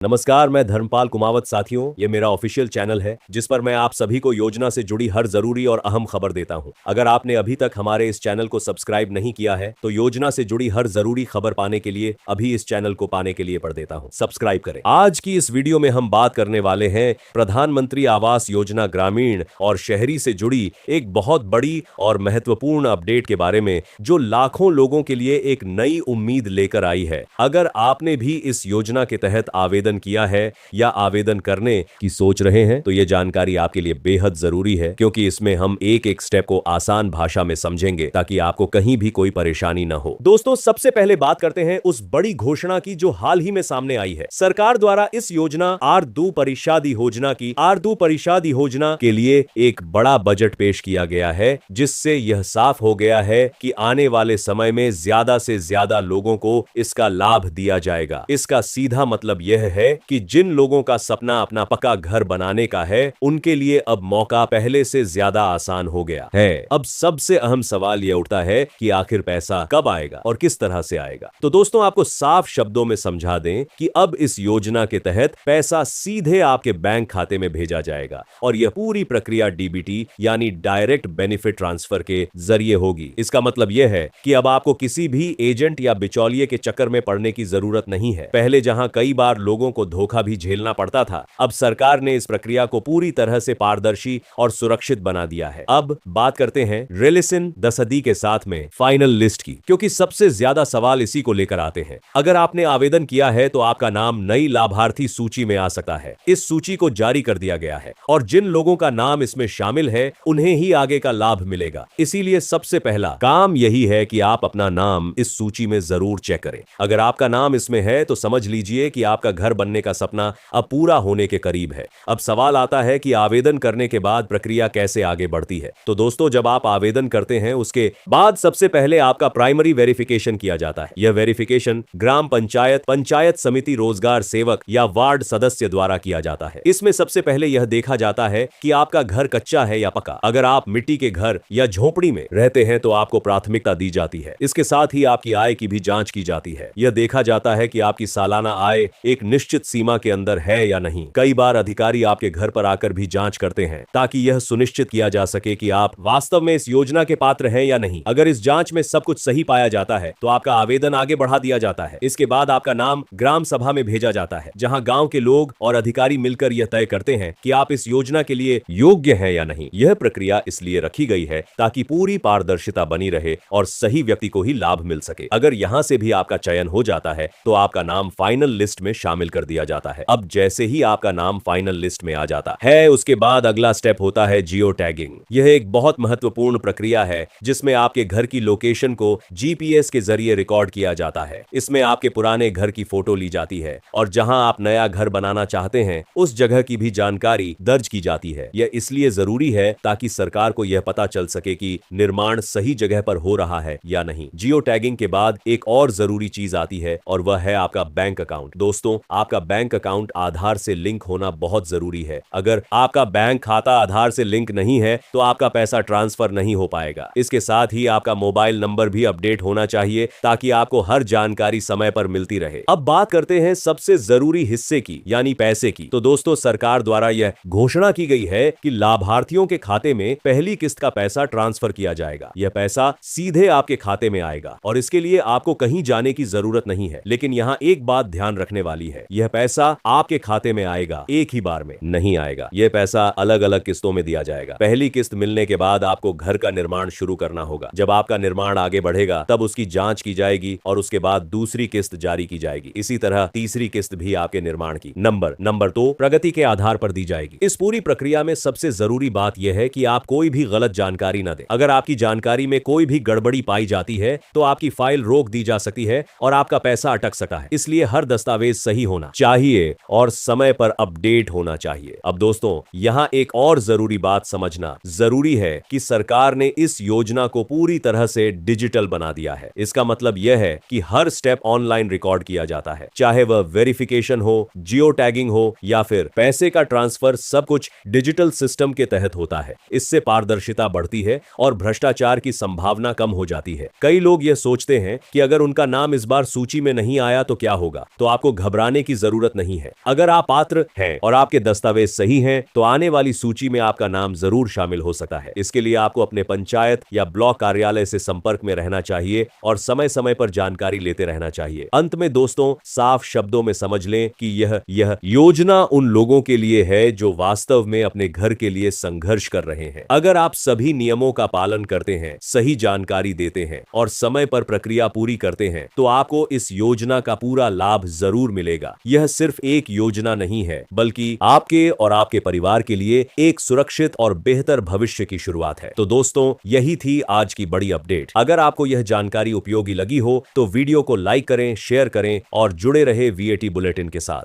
नमस्कार, मैं धर्मपाल कुमावत साथियों, ये मेरा ऑफिशियल चैनल है जिस पर मैं आप सभी को योजना से जुड़ी हर जरूरी और अहम खबर देता हूं। अगर आपने अभी तक हमारे इस चैनल को सब्सक्राइब नहीं किया है तो योजना से जुड़ी हर जरूरी खबर पाने के लिए अभी इस चैनल को पाने के लिए पढ़ देता हूं, सब्सक्राइब करें। आज की इस वीडियो में हम बात करने वाले हैं प्रधानमंत्री आवास योजना ग्रामीण और शहरी से जुड़ी एक बहुत बड़ी और महत्वपूर्ण अपडेट के बारे में, जो लाखों लोगों के लिए एक नई उम्मीद लेकर आई है। अगर आपने भी इस योजना के तहत आवेदन किया है या आवेदन करने की सोच रहे हैं तो यह जानकारी आपके लिए बेहद जरूरी है, क्योंकि इसमें हम एक एक स्टेप को आसान भाषा में समझेंगे ताकि आपको कहीं भी कोई परेशानी न हो। दोस्तों, सबसे पहले बात करते हैं उस बड़ी घोषणा की जो हाल ही में सामने आई है। सरकार द्वारा इस योजना आर्दू परिषादी योजना के लिए एक बड़ा बजट पेश किया गया है, जिससे यह साफ हो गया है कि आने वाले समय में ज्यादा से ज्यादा लोगों को इसका लाभ दिया जाएगा। इसका सीधा मतलब यह है कि जिन लोगों का सपना अपना पक्का घर बनाने का है, उनके लिए अब मौका पहले से ज्यादा आसान हो गया है। अब सबसे अहम सवाल यह उठता है कि आखिर पैसा कब आएगा और किस तरह से आएगा। तो दोस्तों, आपको साफ शब्दों में समझा दें कि अब इस योजना के तहत पैसा सीधे आपके बैंक खाते में भेजा जाएगा और यह पूरी प्रक्रिया डीबीटी यानी डायरेक्ट बेनिफिट ट्रांसफर के जरिए होगी। इसका मतलब यह है कि अब आपको किसी भी एजेंट या बिचौलिए के चक्कर में पड़ने की जरूरत नहीं है। पहले जहां कई बार लोगों को धोखा भी झेलना पड़ता था, अब सरकार ने इस प्रक्रिया को पूरी तरह से पारदर्शी और सुरक्षित बना दिया है। अब बात करते हैं रिलिसिन दसदी के साथ में फाइनल लिस्ट की, क्योंकि सबसे ज्यादा सवाल इसी को लेकर आते हैं। अगर आपने आवेदन किया है तो आपका नाम नई लाभार्थी सूची में आ सकता है। इस सूची को जारी कर दिया गया है और जिन लोगों का नाम इसमें शामिल है उन्हें ही आगे का लाभ मिलेगा। इसीलिए सबसे पहला काम यही है कि आप अपना नाम इस सूची में जरूर चेक करें। अगर आपका नाम इसमें है तो समझ लीजिए कि आपका घर बनने का सपना अब पूरा होने के करीब है। अब सवाल आता है कि आवेदन करने के बाद प्रक्रिया कैसे आगे बढ़ती है। तो दोस्तों, जब आप आवेदन करते हैं उसके बाद सबसे पहले आपका प्राइमरी वेरिफिकेशन किया जाता है। यह वेरिफिकेशन ग्राम पंचायत, पंचायत समिति, रोजगार सेवक या वार्ड सदस्य द्वारा किया जाता है। इसमें सबसे पहले यह देखा जाता है कि आपका घर कच्चा है या पक्का। अगर आप मिट्टी के घर या झोपड़ी में रहते हैं तो आपको प्राथमिकता दी जाती है। इसके साथ ही आपकी आय की भी जांच की जाती है। यह देखा जाता है कि आपकी सालाना आय एक निश्चित सीमा के अंदर है या नहीं। कई बार अधिकारी आपके घर पर आकर भी जांच करते हैं ताकि यह सुनिश्चित किया जा सके कि आप वास्तव में इस योजना के पात्र हैं या नहीं। अगर इस जांच में सब कुछ सही पाया जाता है तो आपका आवेदन आगे बढ़ा दिया जाता है। इसके बाद आपका नाम ग्राम सभा में भेजा जाता है, जहां गांव के लोग और अधिकारी मिलकर यह तय करते हैं कि आप इस योजना के लिए योग्य हैं या नहीं। यह प्रक्रिया इसलिए रखी गई है ताकि पूरी पारदर्शिता बनी रहे और सही व्यक्ति को ही लाभ मिल सके। अगर यहां से भी आपका चयन हो जाता है तो आपका नाम फाइनल लिस्ट में शामिल कर दिया जाता है। अब जैसे ही आपका नाम फाइनल लिस्ट में आ जाता है, उसके बाद अगला स्टेप होता है जियो टैगिंग। यह एक बहुत महत्वपूर्ण प्रक्रिया है जिसमें आपके घर की लोकेशन को जीपीएस के जरिए रिकॉर्ड किया जाता है। इसमें आपके पुराने घर की फोटो ली जाती है और जहां आप नया घर बनाना चाहते हैं उस जगह की भी जानकारी दर्ज की जाती है। यह इसलिए जरूरी है ताकि सरकार को यह पता चल सके कि निर्माण सही जगह पर हो रहा है या नहीं। जियो टैगिंग के बाद एक और जरूरी चीज आती है और वह है आपका बैंक अकाउंट। दोस्तों, आपका बैंक अकाउंट आधार से लिंक होना बहुत जरूरी है। अगर आपका बैंक खाता आधार से लिंक नहीं है तो आपका पैसा ट्रांसफर नहीं हो पाएगा। इसके साथ ही आपका मोबाइल नंबर भी अपडेट होना चाहिए ताकि आपको हर जानकारी समय पर मिलती रहे। अब बात करते हैं सबसे जरूरी हिस्से की, यानी पैसे की। तो दोस्तों, सरकार द्वारा यह घोषणा की गई है कि लाभार्थियों के खाते में पहली किस्त का पैसा ट्रांसफर किया जाएगा। यह पैसा सीधे आपके खाते में आएगा और इसके लिए आपको कहीं जाने की जरूरत नहीं है। लेकिन यहाँ एक बात ध्यान रखने वाली है, यह पैसा आपके खाते में आएगा, एक ही बार में नहीं आएगा। यह पैसा अलग अलग किस्तों में दिया जाएगा। पहली किस्त मिलने के बाद आपको घर का निर्माण शुरू करना होगा। जब आपका निर्माण आगे बढ़ेगा तब उसकी जांच की जाएगी और उसके बाद दूसरी किस्त जारी की जाएगी। इसी तरह तीसरी किस्त भी आपके निर्माण की नंबर तो प्रगति के आधार पर दी जाएगी। इस पूरी प्रक्रिया में सबसे जरूरी बात यह है कि आप कोई भी गलत जानकारी न दें। अगर आपकी जानकारी में कोई भी गड़बड़ी पाई जाती है तो आपकी फाइल रोक दी जा सकती है और आपका पैसा अटक सकता है। इसलिए हर दस्तावेज सही होना चाहिए और समय पर अपडेट होना चाहिए। अब दोस्तों, यहाँ एक और जरूरी बात समझना जरूरी है कि सरकार ने इस योजना को पूरी तरह से डिजिटल बना दिया है। इसका मतलब यह है कि हर स्टेप ऑनलाइन रिकॉर्ड किया जाता है, चाहे वह वेरिफिकेशन हो, जियो टैगिंग हो या फिर पैसे का ट्रांसफर, सब कुछ डिजिटल सिस्टम के तहत होता है। इससे पारदर्शिता बढ़ती है और भ्रष्टाचार की संभावना कम हो जाती है। कई लोग यह सोचते हैं कि अगर उनका नाम इस बार सूची में नहीं आया तो क्या होगा। तो आपको घबराने की जरूरत नहीं है। अगर आप पात्र हैं और आपके दस्तावेज सही हैं, तो आने वाली सूची में आपका नाम जरूर शामिल हो सकता है। इसके लिए आपको अपने पंचायत या ब्लॉक कार्यालय से संपर्क में रहना चाहिए और समय समय पर जानकारी लेते रहना चाहिए। अंत में दोस्तों, साफ शब्दों में समझ लें कि यह योजना उन लोगों के लिए है जो वास्तव में अपने घर के लिए संघर्ष कर रहे हैं। अगर आप सभी नियमों का पालन करते हैं, सही जानकारी देते हैं और समय पर प्रक्रिया पूरी करते हैं, तो आपको इस योजना का पूरा लाभ जरूर मिलेगा। यह सिर्फ एक योजना नहीं है, बल्कि आपके और आपके परिवार के लिए एक सुरक्षित और बेहतर भविष्य की शुरुआत है। तो दोस्तों, यही थी आज की बड़ी अपडेट। अगर आपको यह जानकारी उपयोगी लगी हो तो वीडियो को लाइक करें, शेयर करें और जुड़े रहे वीएटी बुलेटिन के साथ।